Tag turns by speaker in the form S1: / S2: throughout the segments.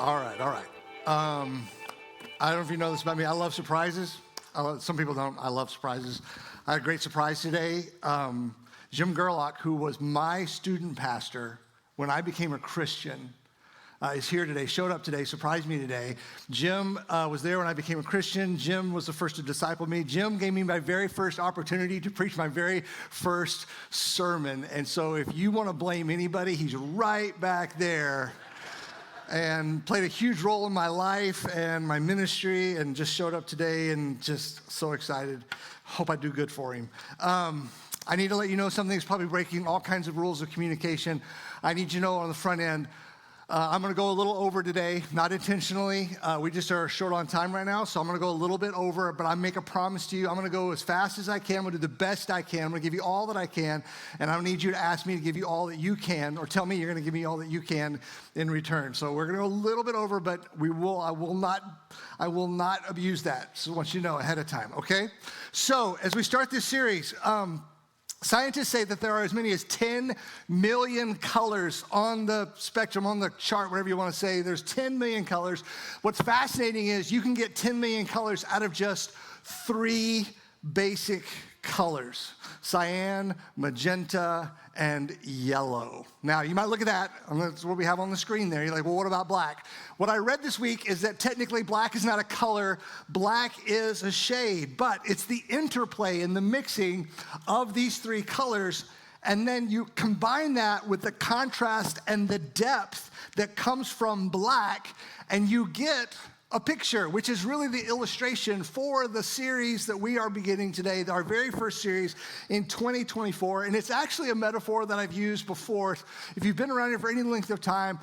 S1: All right, all right. I don't know if you know this about me. I love surprises. Some people don't. I love surprises. I had a great surprise today. Jim Gerlach, who was my student pastor when I became a Christian, is here today, showed up today, surprised me today. Jim was there when I became a Christian. Jim was the first to disciple me. Jim gave me my very first opportunity to preach my very first sermon. And so if you want to blame anybody, he's right back there. And played a huge role in my life and my ministry, and just showed up today and just so excited. Hope I do good for him. I need to let you know something that's probably breaking all kinds of rules of communication. I need you to know on the front end, I'm going to go a little over today, not intentionally. We just are short on time right now, so I'm going to go a little bit over, but I make a promise to you. I'm going to go as fast as I can. I'm going to do the best I can. I'm going to give you all that I can, and I don't need you to ask me to give you all that you can, or tell me you're going to give me all that you can in return. So we're going to go a little bit over, but I will not abuse that. So I want you to know ahead of time, okay? So as we start this series, scientists say that there are as many as 10 million colors on the spectrum, on the chart, whatever you want to say. There's 10 million colors. What's fascinating is you can get 10 million colors out of just 3 basic colors: cyan, magenta, and yellow. Now, you might look at that, and that's what we have on the screen there. You're like, well, what about black? What I read this week is that technically black is not a color. Black is a shade, but it's the interplay and the mixing of these 3 colors, and then you combine that with the contrast and the depth that comes from black, and you get a picture, which is really the illustration for the series that we are beginning today, our very first series in 2024. And it's actually a metaphor that I've used before. If you've been around here for any length of time,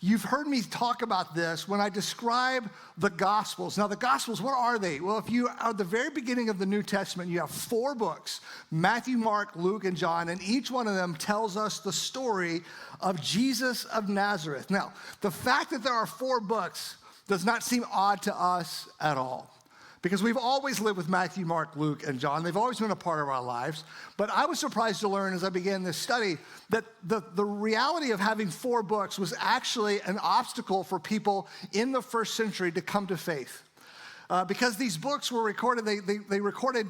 S1: you've heard me talk about this when I describe the Gospels. Now, the Gospels, what are they? Well, if you are at the very beginning of the New Testament, you have 4 books: Matthew, Mark, Luke, and John, and each one of them tells us the story of Jesus of Nazareth. Now, the fact that there are 4 books does not seem odd to us at all, because we've always lived with Matthew, Mark, Luke, and John. They've always been a part of our lives. But I was surprised to learn as I began this study that the reality of having 4 books was actually an obstacle for people in the first century to come to faith. Because these books were recorded, they recorded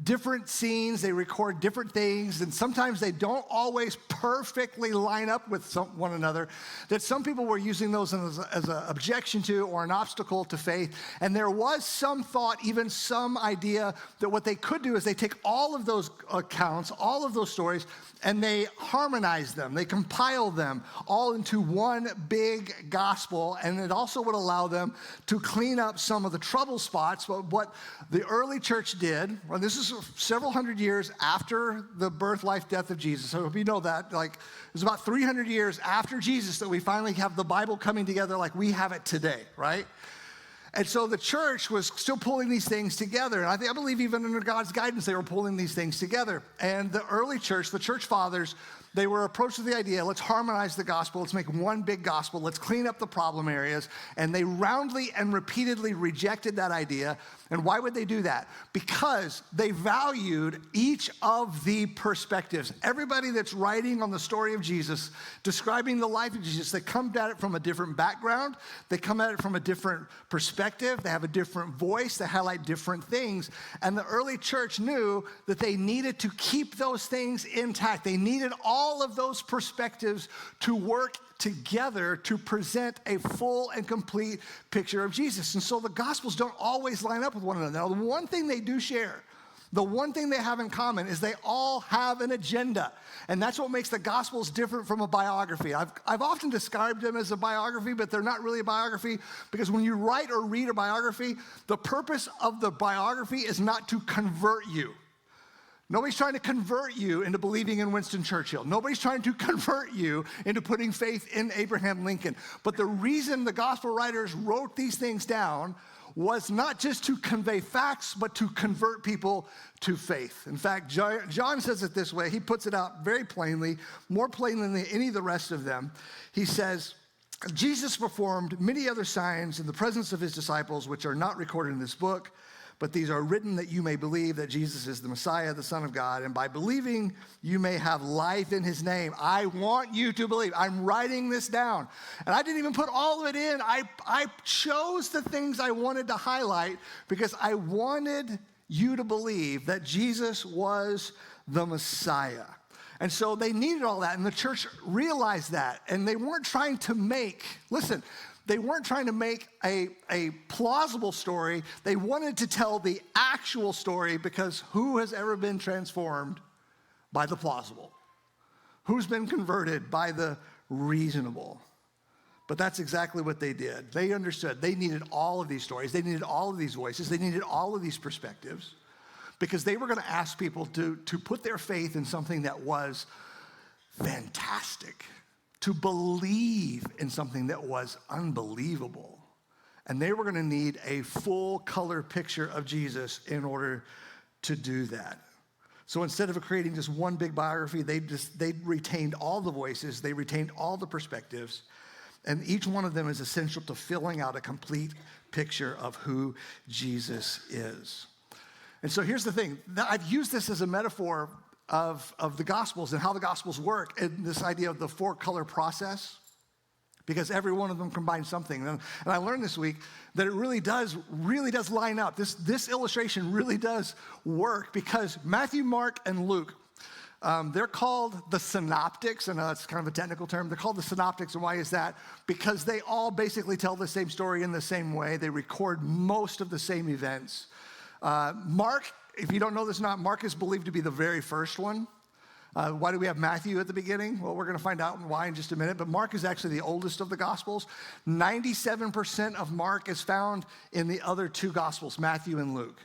S1: different scenes, they record different things, and sometimes they don't always perfectly line up with one another, that some people were using those as an objection to or an obstacle to faith. And there was some thought, even some idea, that what they could do is they take all of those accounts, all of those stories, and they harmonize them, they compile them all into one big gospel, and it also would allow them to clean up some of the trouble spots. But what the early church did, well, this is several hundred years after the birth, life, death of Jesus. So I hope you know that. Like, it was about 300 years after Jesus that we finally have the Bible coming together like we have it today, right? And so the church was still pulling these things together. And I believe even under God's guidance, they were pulling these things together. And the early church, the church fathers, they were approached with the idea, let's harmonize the gospel, let's make one big gospel, let's clean up the problem areas. And they roundly and repeatedly rejected that idea. And why would they do that? Because they valued each of the perspectives. Everybody that's writing on the story of Jesus, describing the life of Jesus, they come at it from a different background. They come at it from a different perspective. They have a different voice. They highlight different things. And the early church knew that they needed to keep those things intact. They needed all of those perspectives to work together to present a full and complete picture of Jesus. And so the Gospels don't always line up with one another. Now, the one thing they do share, the one thing they have in common, is they all have an agenda. And that's what makes the Gospels different from a biography. I've often described them as a biography, but they're not really a biography, because when you write or read a biography, the purpose of the biography is not to convert you. Nobody's trying to convert you into believing in Winston Churchill. Nobody's trying to convert you into putting faith in Abraham Lincoln. But the reason the gospel writers wrote these things down was not just to convey facts, but to convert people to faith. In fact, John says it this way. He puts it out very plainly, more plainly than any of the rest of them. He says, Jesus performed many other signs in the presence of his disciples, which are not recorded in this book. but these are written that you may believe that Jesus is the Messiah, the Son of God, and by believing you may have life in his name. I want you to believe. I'm writing this down. And I didn't even put all of it in. I chose the things I wanted to highlight because I wanted you to believe that Jesus was the Messiah. And so they needed all that, and the church realized that, and they weren't trying to make, listen, they weren't trying to make a plausible story. They wanted to tell the actual story because who has ever been transformed by the plausible? Who's been converted by the reasonable? But that's exactly what they did. They understood they needed all of these stories. They needed all of these voices. They needed all of these perspectives because they were going to ask people to put their faith in something that was fantastic, to believe in something that was unbelievable. And they were going to need a full color picture of Jesus in order to do that. So instead of creating just one big biography, they retained all the voices, they retained all the perspectives, and each one of them is essential to filling out a complete picture of who Jesus is. And so here's the thing. I've used this as a metaphor of the Gospels and how the Gospels work, and this idea of the four-color process, because every one of them combines something. And I learned this week that it really does line up. This illustration really does work because Matthew, Mark, and Luke, they're called the synoptics. I know that's kind of a technical term. They're called the synoptics, and why is that? Because they all basically tell the same story in the same way. They record most of the same events. Mark, if you don't know this or not, Mark is believed to be the very first one. Why do we have Matthew at the beginning? Well, we're going to find out why in just a minute, but Mark is actually the oldest of the Gospels. 97% of Mark is found in the other two Gospels, Matthew and Luke.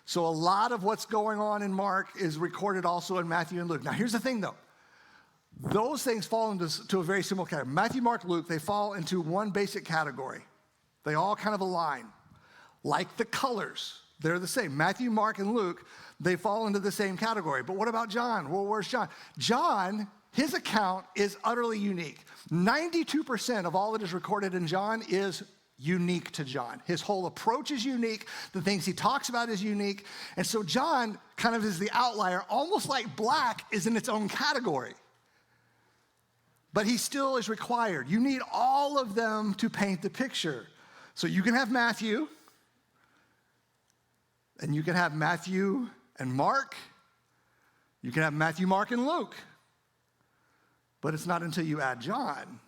S1: So a lot of what's going on in Mark is recorded also in Matthew and Luke. Now, here's the thing, though. Those things fall into a very similar category. Matthew, Mark, Luke, they fall into one basic category. They all kind of align. Like the colors, they're the same. Matthew, Mark, and Luke, they fall into the same category. But what about John? Well, where's John? John, his account is utterly unique. 92% of all that is recorded in John is unique to John. His whole approach is unique. The things he talks about is unique. And so John kind of is the outlier, almost like black is in its own category. But he still is required. You need all of them to paint the picture. So you can have Matthew, and you can have Matthew and Mark. You can have Matthew, Mark, and Luke. But it's not until you add John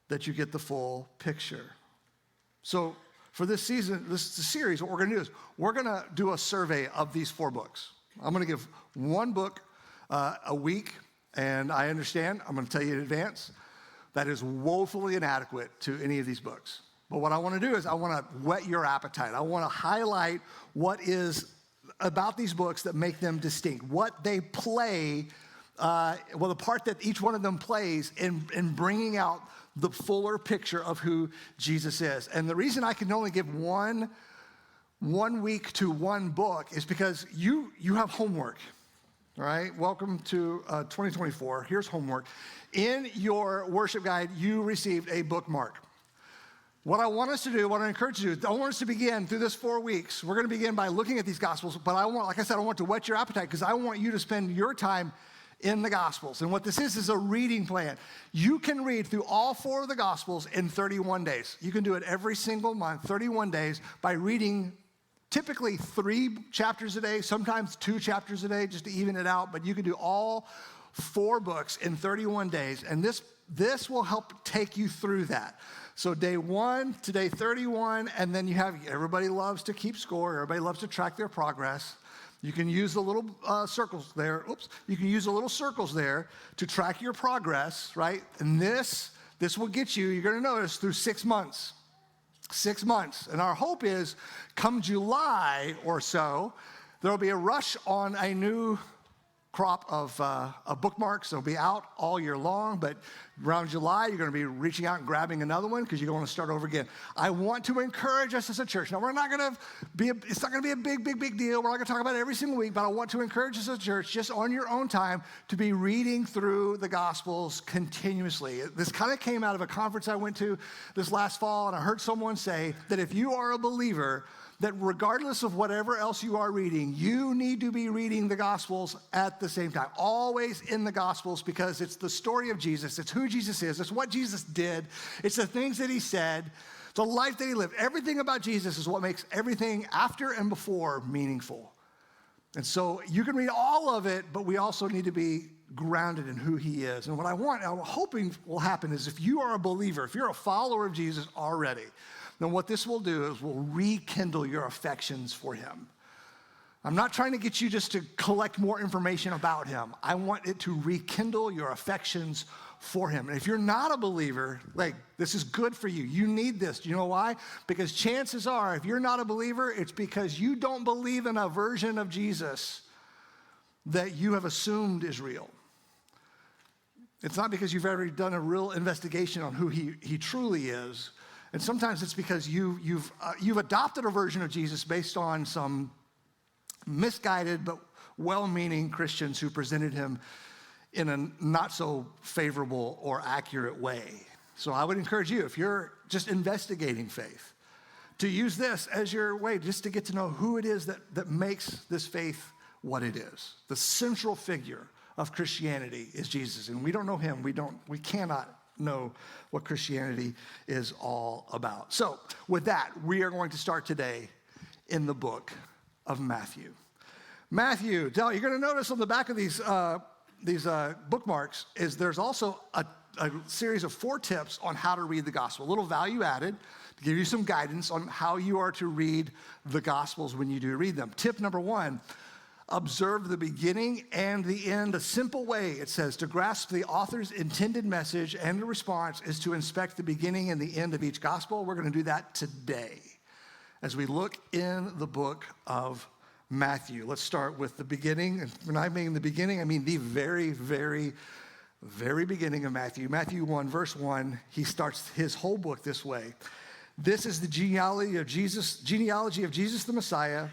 S1: that you get the full picture. So for this season, this series, what we're going to do is we're going to do a survey of these 4 books. I'm going to give one book a week, and I understand, I'm going to tell you in advance, that is woefully inadequate to any of these books. But what I want to do is I want to whet your appetite. I want to highlight what is about these books that make them distinct, what they play, the part that each one of them plays in bringing out the fuller picture of who Jesus is. And the reason I can only give one week to one book is because you have homework, all right? Welcome to 2024. Here's homework. In your worship guide, you received a bookmark. What I want us to do, what I encourage you to do, I want us to begin through this 4 weeks. We're going to begin by looking at these Gospels, but like I said, I want to whet your appetite because I want you to spend your time in the Gospels. And what this is a reading plan. You can read through all 4 of the Gospels in 31 days. You can do it every single month, 31 days, by reading typically 3 chapters a day, sometimes 2 chapters a day, just to even it out. But you can do all 4 books in 31 days, and this will help take you through that. So day 1 to day 31, and then everybody loves to keep score. Everybody loves to track their progress. You can use the little circles there. You can use the little circles there to track your progress, right? And this will get you, you're going to notice, through 6 months. 6 months. And our hope is, come July or so, there'll be a rush on a new crop of bookmarks. They'll be out all year long, but around July, you're going to be reaching out and grabbing another one because you're going to start over again. I want to encourage us as a church. Now, it's not going to be a big deal. We're not going to talk about it every single week, but I want to encourage us as a church, just on your own time, to be reading through the Gospels continuously. This kind of came out of a conference I went to this last fall, and I heard someone say that if you are a believer, that regardless of whatever else you are reading, you need to be reading the Gospels at the same time. Always in the Gospels, because it's the story of Jesus. It's who Jesus is. It's what Jesus did. It's the things that he said. The life that he lived. Everything about Jesus is what makes everything after and before meaningful. And so you can read all of it, but we also need to be grounded in who he is. And what I'm hoping will happen is if you are a believer, if you're a follower of Jesus already, then what this will do is will rekindle your affections for him. I'm not trying to get you just to collect more information about him. I want it to rekindle your affections for him. And if you're not a believer, this is good for you. You need this. Do you know why? Because chances are, if you're not a believer, it's because you don't believe in a version of Jesus that you have assumed is real. It's not because you've ever done a real investigation on who he truly is. And sometimes it's because you've adopted a version of Jesus based on some misguided but well-meaning Christians who presented him in a not so favorable or accurate way. So I would encourage you, if you're just investigating faith, to use this as your way just to get to know who it is that makes this faith what it is. The central figure of Christianity is Jesus, and we don't know him. We cannot know what Christianity is all about. So with that, we are going to start today in the book of Matthew. Matthew, you're going to notice on the back of these bookmarks is there's also a series of 4 tips on how to read the gospel. A little value added to give you some guidance on how you are to read the gospels when you do read them. Tip number 1, observe the beginning and the end. A simple way, it says, to grasp the author's intended message and the response is to inspect the beginning and the end of each gospel. We're going to do that today as we look in the book of Matthew. Let's start with the beginning. And when I mean the beginning, I mean the very, very, very beginning of Matthew. Matthew 1, verse 1, he starts his whole book this way. This is the genealogy of Jesus the Messiah,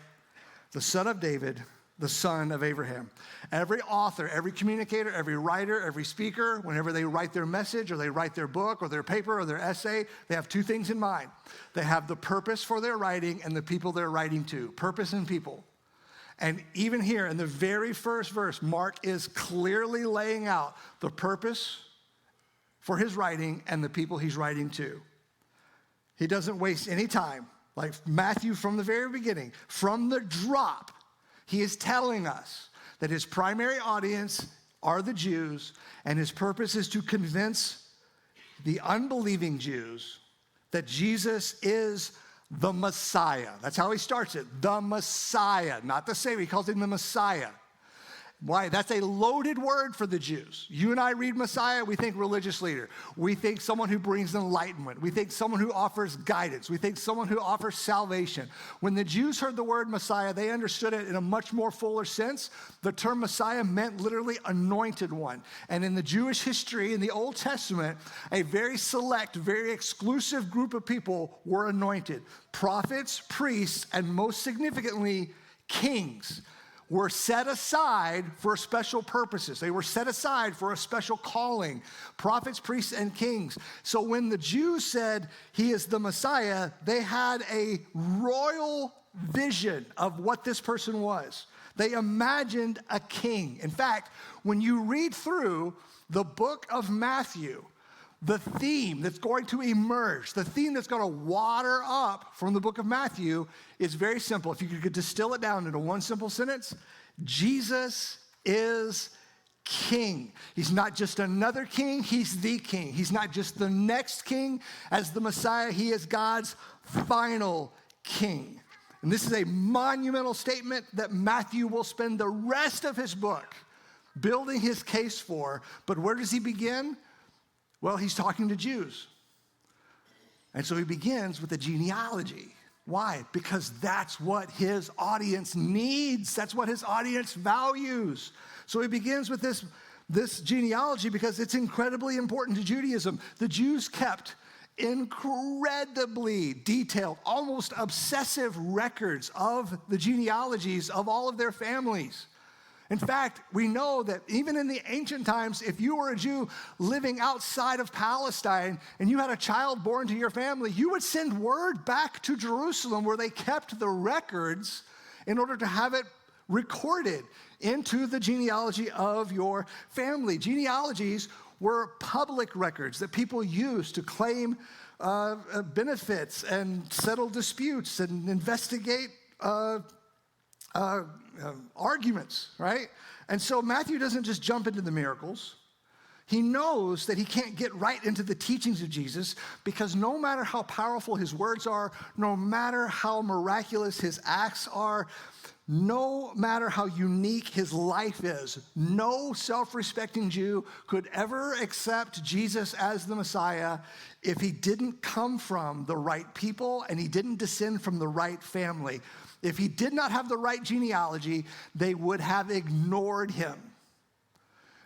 S1: the son of David, the son of Abraham. Every author, every communicator, every writer, every speaker, whenever they write their message or they write their book or their paper or their essay, they have 2 things in mind. They have the purpose for their writing and the people they're writing to. Purpose and people. And even here in the very first verse, Mark is clearly laying out the purpose for his writing and the people he's writing to. He doesn't waste any time. Like Matthew from the very beginning, from the drop, he is telling us that his primary audience are the Jews, and his purpose is to convince the unbelieving Jews that Jesus is the Messiah. That's how he starts it. The Messiah, not the Savior. He calls him the Messiah. Why? That's a loaded word for the Jews. You and I read Messiah, we think religious leader. We think someone who brings enlightenment. We think someone who offers guidance. We think someone who offers salvation. When the Jews heard the word Messiah, they understood it in a much more fuller sense. The term Messiah meant literally anointed one. And in the Jewish history, in the Old Testament, a very select, very exclusive group of people were anointed. Prophets, priests, and most significantly, kings were set aside for special purposes. They were set aside for a special calling. Prophets, priests, and kings. So when the Jews said he is the Messiah, they had a royal vision of what this person was. They imagined a king. In fact, when you read through the book of Matthew, the theme that's going to emerge, the theme that's going to water up from the book of Matthew is very simple. If you could distill it down into one simple sentence, Jesus is king. He's not just another king, he's the king. He's not just the next king as the Messiah, he is God's final king. And this is a monumental statement that Matthew will spend the rest of his book building his case for. But where does he begin? Well, he's talking to Jews. And so he begins with a genealogy. Why? Because that's what his audience needs. That's what his audience values. So he begins with this genealogy because it's incredibly important to Judaism. The Jews kept incredibly detailed, almost obsessive records of the genealogies of all of their families. In fact, we know that even in the ancient times, if you were a Jew living outside of Palestine and you had a child born to your family, you would send word back to Jerusalem where they kept the records in order to have it recorded into the genealogy of your family. Genealogies were public records that people used to claim benefits and settle disputes and investigate arguments, right? And so Matthew doesn't just jump into the miracles. He knows that he can't get right into the teachings of Jesus because no matter how powerful his words are, no matter how miraculous his acts are, no matter how unique his life is, no self-respecting Jew could ever accept Jesus as the Messiah if he didn't come from the right people and he didn't descend from the right family. If he did not have the right genealogy, they would have ignored him.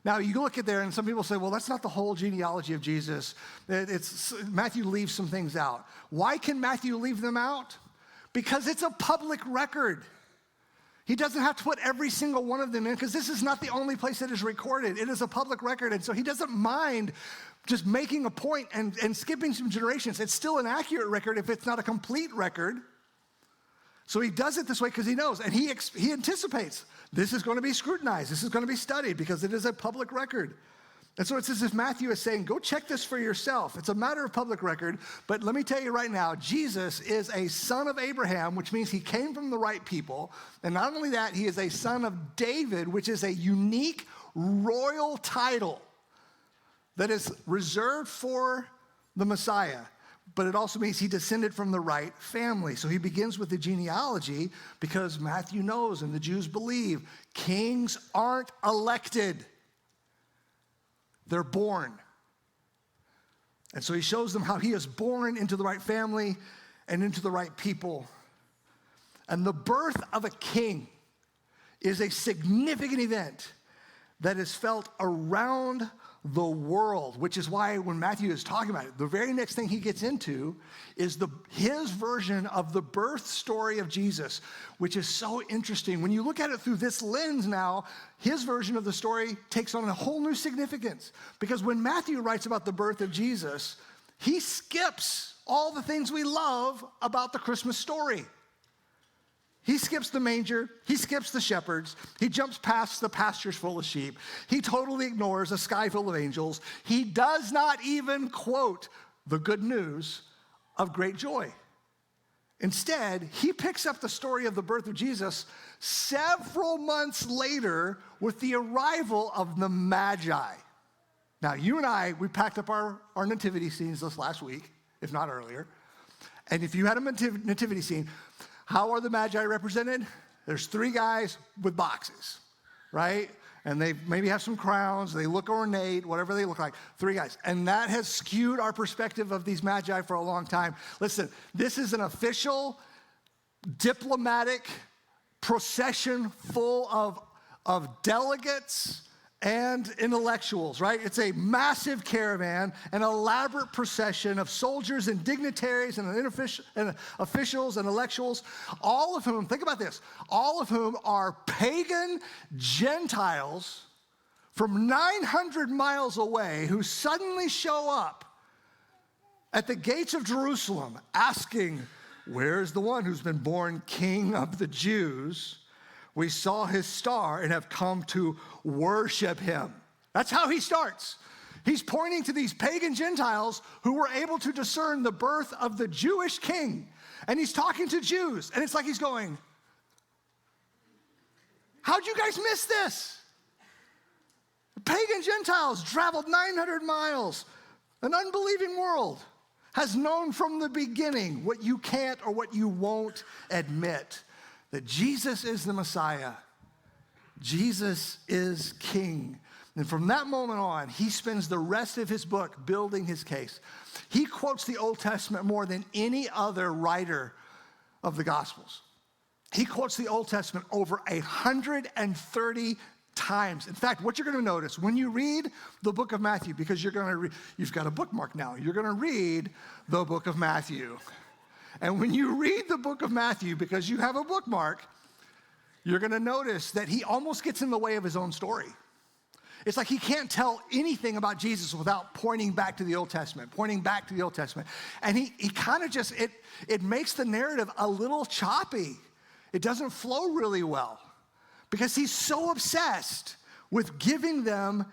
S1: Now, you look at there, and some people say, well, that's not the whole genealogy of Jesus. Matthew leaves some things out. Why can Matthew leave them out? Because it's a public record. He doesn't have to put every single one of them in because this is not the only place that is recorded. It is a public record, and so he doesn't mind just making a point and skipping some generations. It's still an accurate record if it's not a complete record. So he does it this way because he knows, and he anticipates this is going to be scrutinized. This is going to be studied because it is a public record. And so it's as if Matthew is saying, go check this for yourself. It's a matter of public record, but let me tell you right now, Jesus is a son of Abraham, which means he came from the right people. And not only that, he is a son of David, which is a unique royal title that is reserved for the Messiah. But it also means he descended from the right family. So he begins with the genealogy because Matthew knows and the Jews believe kings aren't elected. They're born. And so he shows them how he is born into the right family and into the right people. And the birth of a king is a significant event that is felt around the world, which is why when Matthew is talking about it, the very next thing he gets into is his version of the birth story of Jesus, which is so interesting. When you look at it through this lens now, his version of the story takes on a whole new significance. Because when Matthew writes about the birth of Jesus, he skips all the things we love about the Christmas story. He skips the manger, he skips the shepherds, he jumps past the pastures full of sheep, he totally ignores a sky full of angels, he does not even quote the good news of great joy. Instead, he picks up the story of the birth of Jesus several months later with the arrival of the Magi. Now, you and I, we packed up our nativity scenes this last week, if not earlier, and if you had a nativity scene, how are the Magi represented? There's three guys with boxes, right? And they maybe have some crowns, they look ornate, whatever they look like, three guys. And that has skewed our perspective of these Magi for a long time. Listen, this is an official, diplomatic procession full of delegates and intellectuals, right? It's a massive caravan, an elaborate procession of soldiers and dignitaries and officials and intellectuals, all of whom, think about this, all of whom are pagan Gentiles from 900 miles away who suddenly show up at the gates of Jerusalem asking, where's the one who's been born King of the Jews? We saw his star and have come to worship him. That's how he starts. He's pointing to these pagan Gentiles who were able to discern the birth of the Jewish king. And he's talking to Jews. And it's like he's going, how'd you guys miss this? The pagan Gentiles traveled 900 miles. An unbelieving world has known from the beginning what you can't or what you won't admit. That Jesus is the Messiah. Jesus is King. And from that moment on, he spends the rest of his book building his case. He quotes the Old Testament more than any other writer of the Gospels. He quotes the Old Testament over 130 times. In fact, what you're going to notice when you read the book of Matthew, because you've got a bookmark now, you're going to read the book of Matthew. And when you read the book of Matthew, because you have a bookmark, you're going to notice that he almost gets in the way of his own story. It's like he can't tell anything about Jesus without pointing back to the Old Testament, And he kind of just, it makes the narrative a little choppy. It doesn't flow really well because he's so obsessed with giving them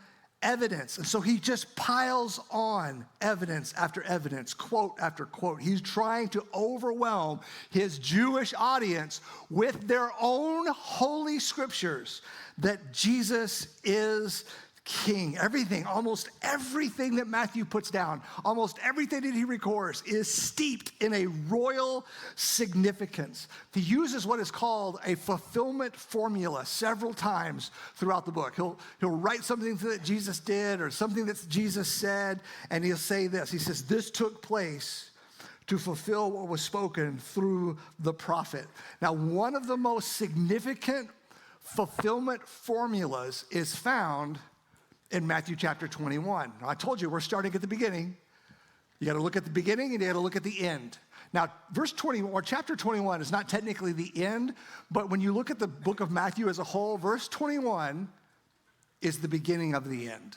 S1: evidence. And so he just piles on evidence after evidence, quote after quote. He's trying to overwhelm his Jewish audience with their own holy scriptures that Jesus is king. Everything, almost everything that Matthew puts down, almost everything that he records is steeped in a royal significance. He uses what is called a fulfillment formula several times throughout the book. He'll write something that Jesus did or something that Jesus said, and he'll say this. He says, this took place to fulfill what was spoken through the prophet. Now, one of the most significant fulfillment formulas is found in Matthew chapter 21. Now, I told you we're starting at the beginning. You got to look at the beginning and you got to look at the end. Now, verse 21 or chapter 21 is not technically the end, but when you look at the book of Matthew as a whole, verse 21 is the beginning of the end.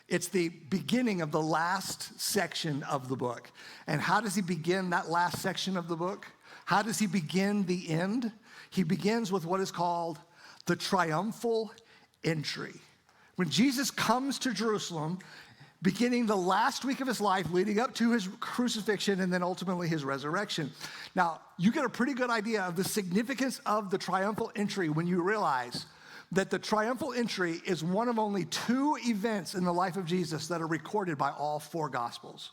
S1: It's the beginning of the last section of the book. And how does he begin that last section of the book? How does he begin the end? He begins with what is called the triumphal entry. When Jesus comes to Jerusalem, beginning the last week of his life, leading up to his crucifixion and then ultimately his resurrection. Now, you get a pretty good idea of the significance of the triumphal entry when you realize that the triumphal entry is one of only two events in the life of Jesus that are recorded by all four Gospels.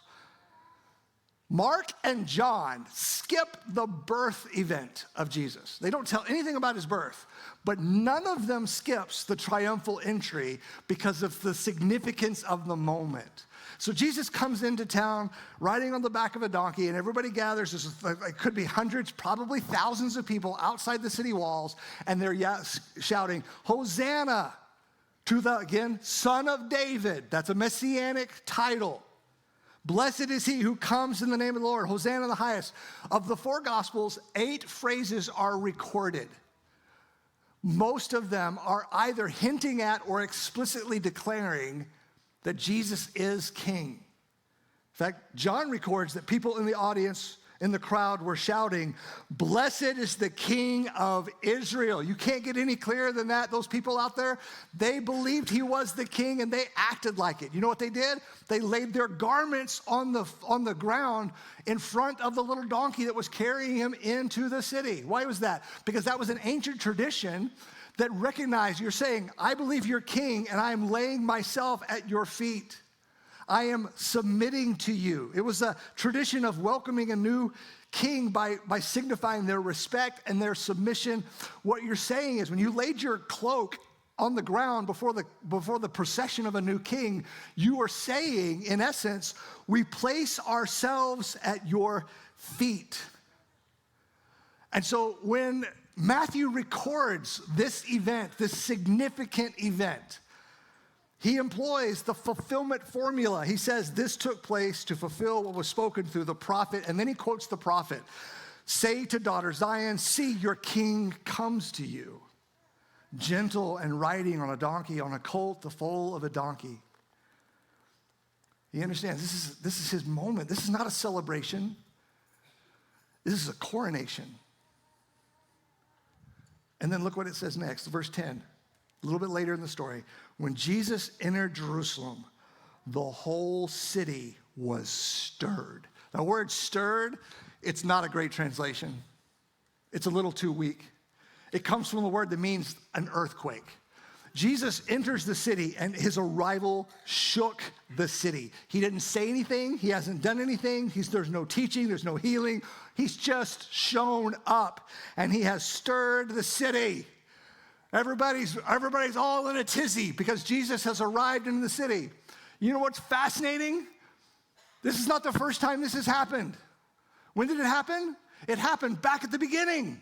S1: Mark and John skip the birth event of Jesus. They don't tell anything about his birth, but none of them skips the triumphal entry because of the significance of the moment. So Jesus comes into town riding on the back of a donkey, and everybody gathers. It could be hundreds, probably thousands of people outside the city walls, and they're shouting, Hosanna to the, again, Son of David. That's a messianic title. Blessed is he who comes in the name of the Lord. Hosanna in the highest. Of the four Gospels, 8 phrases are recorded. Most of them are either hinting at or explicitly declaring that Jesus is king. In fact, John records that people in the audience, in the crowd, were shouting, blessed is the King of Israel. You can't get any clearer than that. Those people out there, they believed he was the king and they acted like it. You know what they did? They laid their garments on the ground in front of the little donkey that was carrying him into the city. Why was that? Because that was an ancient tradition that recognized, you're saying, I believe you're king and I am laying myself at your feet. I am submitting to you. It was a tradition of welcoming a new king by signifying their respect and their submission. What you're saying is when you laid your cloak on the ground before the procession of a new king, you are saying, in essence, we place ourselves at your feet. And so when Matthew records this event, this significant event, he employs the fulfillment formula. He says, this took place to fulfill what was spoken through the prophet. And then he quotes the prophet. Say to daughter Zion, see, your king comes to you, gentle and riding on a donkey, on a colt, the foal of a donkey. He understands this is his moment. This is not a celebration. This is a coronation. And then look what it says next, verse 10. A little bit later in the story, when Jesus entered Jerusalem, the whole city was stirred. The word stirred, it's not a great translation. It's a little too weak. It comes from the word that means an earthquake. Jesus enters the city and his arrival shook the city. He didn't say anything. He hasn't done anything. There's no teaching. There's no healing. He's just shown up and he has stirred the city. Everybody's all in a tizzy because Jesus has arrived in the city. You know what's fascinating? This is not the first time this has happened. When did it happen? It happened back at the beginning.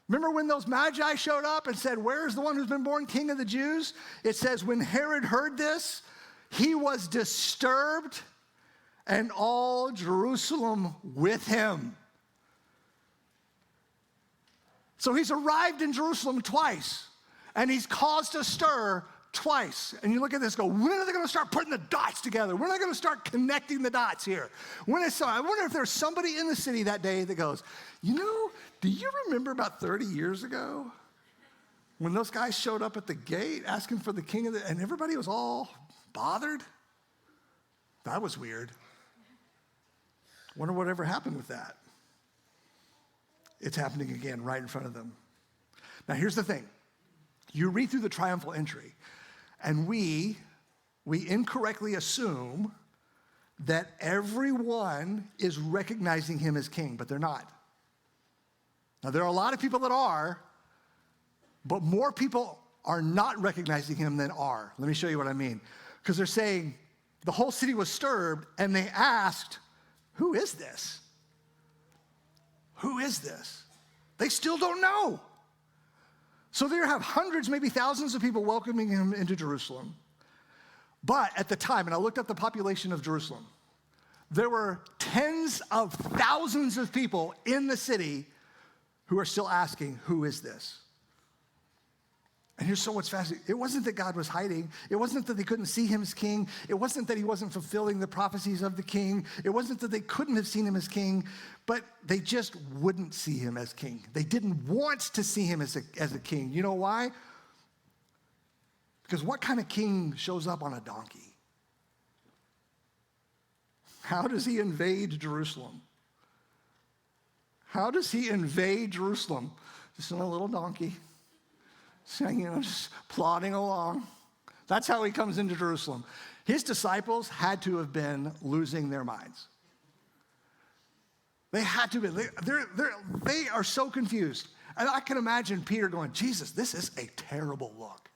S1: Remember when those magi showed up and said, where is the one who's been born king of the Jews? It says, when Herod heard this, he was disturbed and all Jerusalem with him. So he's arrived in Jerusalem twice, and he's caused a stir twice. And you look at this and go, when are they going to start putting the dots together? When are they going to start connecting the dots here? I wonder if there's somebody in the city that day that goes, do you remember about 30 years ago when those guys showed up at the gate asking for the king and everybody was all bothered? That was weird. Wonder whatever happened with that. It's happening again right in front of them. Now here's the thing. You read through the triumphal entry, and we incorrectly assume that everyone is recognizing him as king, but they're not. Now, there are a lot of people that are, but more people are not recognizing him than are. Let me show you what I mean. Because they're saying the whole city was stirred, and they asked, who is this? Who is this? They still don't know. So there have hundreds, maybe thousands of people welcoming him into Jerusalem. But at the time, and I looked up the population of Jerusalem, there were tens of thousands of people in the city who are still asking, who is this? And here's so what's fascinating. It wasn't that God was hiding. It wasn't that they couldn't see him as king. It wasn't that he wasn't fulfilling the prophecies of the king. It wasn't that they couldn't have seen him as king, but they just wouldn't see him as king. They didn't want to see him as a king. You know why? Because what kind of king shows up on a donkey? How does he invade Jerusalem? How does he invade Jerusalem? Just on a little donkey. Just plodding along. That's how he comes into Jerusalem. His disciples had to have been losing their minds. They had to be. They are so confused. And I can imagine Peter going, Jesus, this is a terrible look.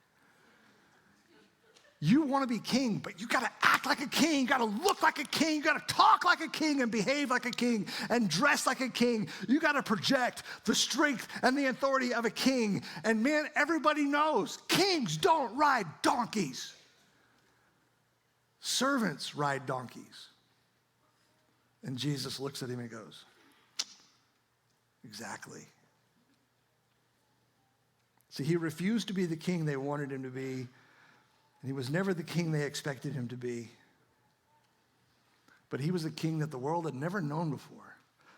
S1: You want to be king, but you got to act like a king. You got to look like a king. You got to talk like a king and behave like a king and dress like a king. You got to project the strength and the authority of a king. And man, everybody knows kings don't ride donkeys. Servants ride donkeys. And Jesus looks at him and goes, exactly. See, he refused to be the king they wanted him to be. And he was never the king they expected him to be. But he was a king that the world had never known before.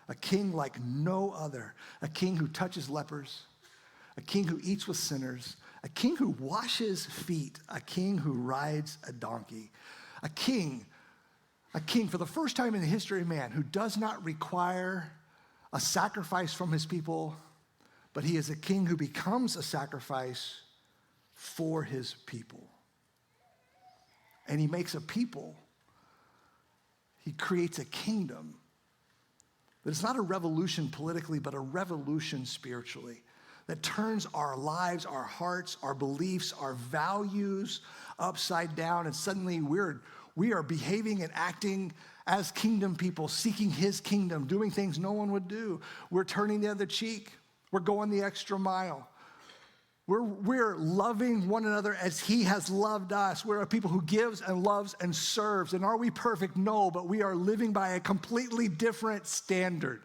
S1: A king like no other. A king who touches lepers. A king who eats with sinners. A king who washes feet. A king who rides a donkey. A king for the first time in the history of man, who does not require a sacrifice from his people, but he is a king who becomes a sacrifice for his people. And he makes a people. He creates a kingdom that is not a revolution politically, but a revolution spiritually that turns our lives, our hearts, our beliefs, our values upside down. And suddenly we are behaving and acting as kingdom people, seeking his kingdom, doing things no one would do. We're turning the other cheek. We're going the extra mile. We're loving one another as he has loved us. We're a people who gives and loves and serves. And are we perfect? No, but we are living by a completely different standard.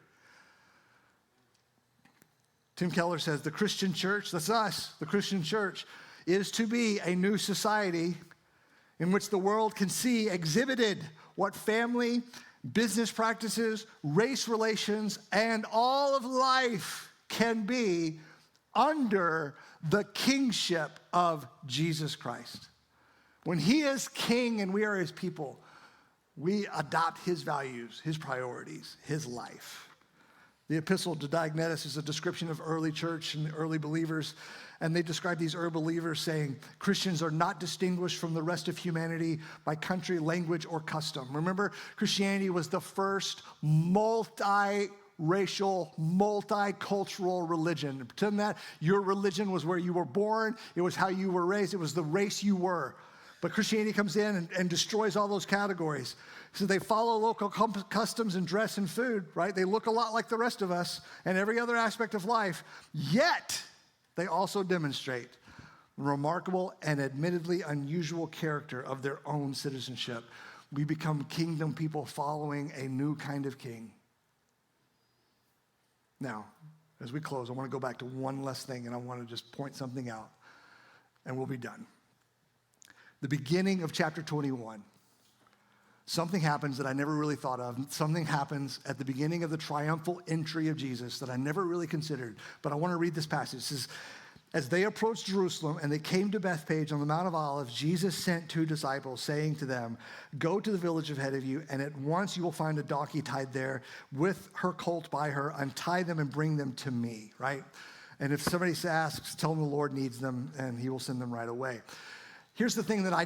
S1: Tim Keller says the Christian church, that's us, the Christian church, is to be a new society in which the world can see exhibited what family, business practices, race relations, and all of life can be under the kingship of Jesus Christ. When he is king and we are his people, we adopt his values, his priorities, his life. The epistle to Diognetus is a description of early church and the early believers, and they describe these early believers saying, Christians are not distinguished from the rest of humanity by country, language, or custom. Remember, Christianity was the first multi-racial, multicultural religion. Pretend that your religion was where you were born, it was how you were raised, it was the race you were. But Christianity comes in and destroys all those categories. So they follow local customs and dress and food, right? They look a lot like the rest of us and every other aspect of life. Yet, they also demonstrate the remarkable and admittedly unusual character of their own citizenship. We become kingdom people following a new kind of king. Now, as we close, I want to go back to one last thing, and I want to just point something out, and we'll be done. The beginning of chapter 21, something happens that I never really thought of. Something happens at the beginning of the triumphal entry of Jesus that I never really considered, but I want to read this passage. It says, as they approached Jerusalem and they came to Bethphage on the Mount of Olives, Jesus sent 2 disciples, saying to them, go to the village ahead of you, and at once you will find a donkey tied there with her colt by her. Untie them and bring them to me, right? And if somebody asks, tell them the Lord needs them, and he will send them right away. Here's the thing that I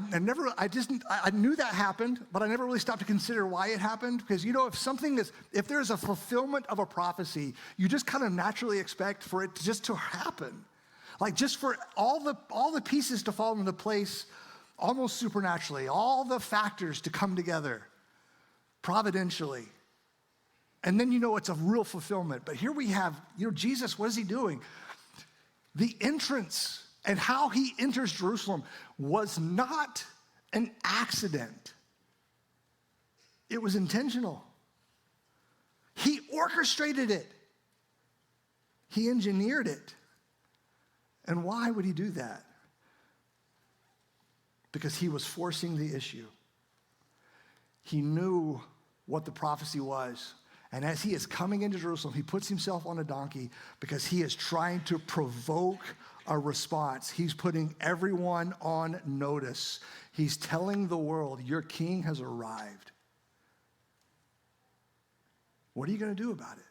S1: knew that happened, but I never really stopped to consider why it happened. Because, if there's a fulfillment of a prophecy, you just kind of naturally expect for it just to happen. Like just for all the pieces to fall into place almost supernaturally, all the factors to come together providentially. And then it's a real fulfillment. But here we have, Jesus, what is he doing? The entrance and how he enters Jerusalem was not an accident. It was intentional. He orchestrated it. He engineered it. And why would he do that? Because he was forcing the issue. He knew what the prophecy was. And as he is coming into Jerusalem, he puts himself on a donkey because he is trying to provoke a response. He's putting everyone on notice. He's telling the world, your king has arrived. What are you going to do about it?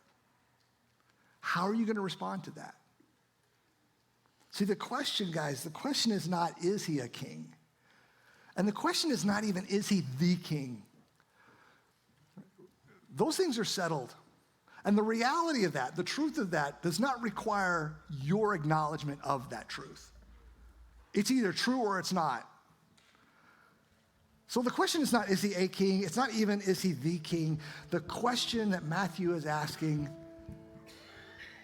S1: How are you going to respond to that? See, the question, guys, the question is not, is he a king? And the question is not even, is he the king? Those things are settled. And the reality of that, the truth of that, does not require your acknowledgement of that truth. It's either true or it's not. So the question is not, is he a king? It's not even, is he the king? The question that Matthew is asking,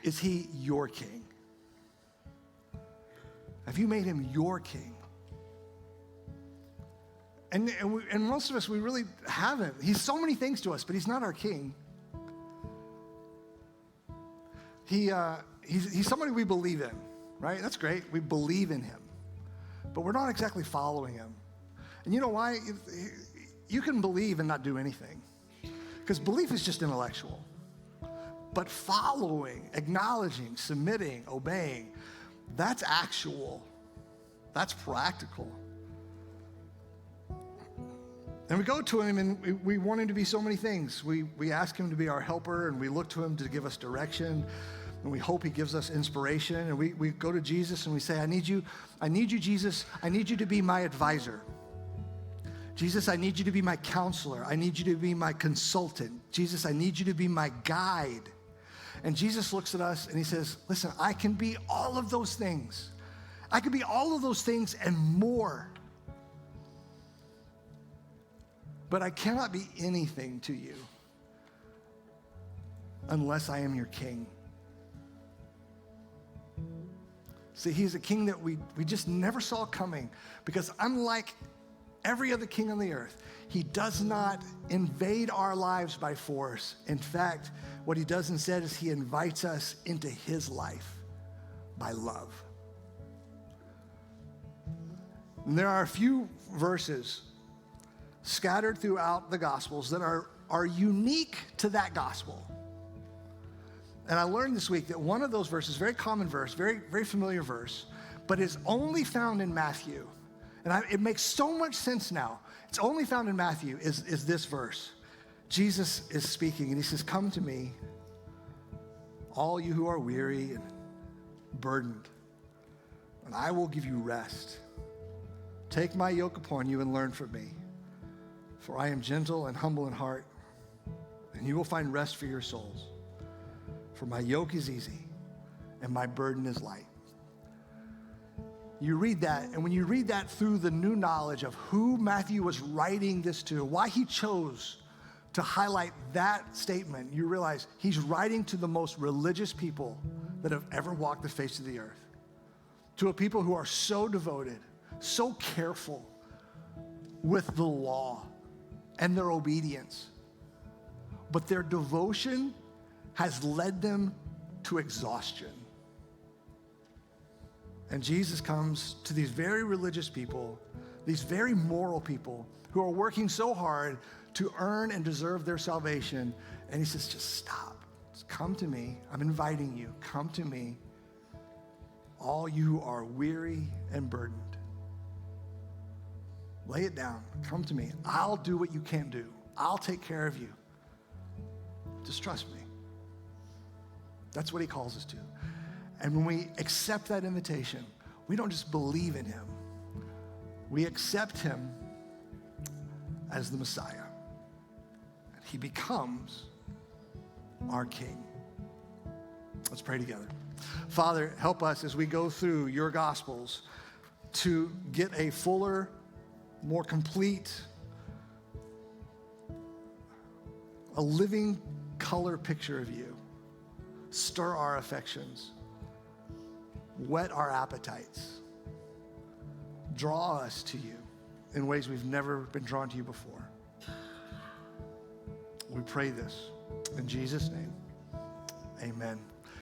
S1: is he your king? Have you made him your king? And most of us, we really haven't. He's so many things to us, but he's not our king. He's somebody we believe in, right? That's great. We believe in him. But we're not exactly following him. And you know why? You can believe and not do anything. Because belief is just intellectual. But following, acknowledging, submitting, obeying, that's actual. That's practical. And we go to him and we want him to be so many things. We ask him to be our helper, and we look to him to give us direction, and we hope he gives us inspiration. And we go to Jesus and we say, I need you, Jesus. I need you to be my advisor. Jesus, I need you to be my counselor. I need you to be my consultant. Jesus, I need you to be my guide. And Jesus looks at us and he says, listen, I can be all of those things. I can be all of those things and more. But I cannot be anything to you unless I am your king. See, he's a king that we just never saw coming, because unlike every other king on the earth, he does not invade our lives by force. In fact, what he does instead is he invites us into his life by love. And there are a few verses scattered throughout the Gospels that are unique to that gospel. And I learned this week that one of those verses, very common verse, very, very familiar verse, but is only found in Matthew. And it makes so much sense now. It's only found in Matthew is this verse. Jesus is speaking and he says, come to me, all you who are weary and burdened, and I will give you rest. Take my yoke upon you and learn from me, for I am gentle and humble in heart, and you will find rest for your souls. For my yoke is easy and my burden is light. You read that, and when you read that through the new knowledge of who Matthew was writing this to, why he chose to highlight that statement, you realize he's writing to the most religious people that have ever walked the face of the earth. To a people who are so devoted, so careful with the law and their obedience. But their devotion has led them to exhaustion. And Jesus comes to these very religious people, these very moral people who are working so hard to earn and deserve their salvation. And he says, just stop. Just come to me. I'm inviting you. Come to me, all you who are weary and burdened. Lay it down. Come to me. I'll do what you can't do. I'll take care of you. Just trust me. That's what he calls us to. And when we accept that invitation, we don't just believe in him. We accept him as the Messiah. And he becomes our King. Let's pray together. Father, help us as we go through your Gospels to get a fuller, more complete, a living color picture of you. Stir our affections. Whet our appetites. Draw us to you in ways we've never been drawn to you before. We pray this in Jesus' name. Amen.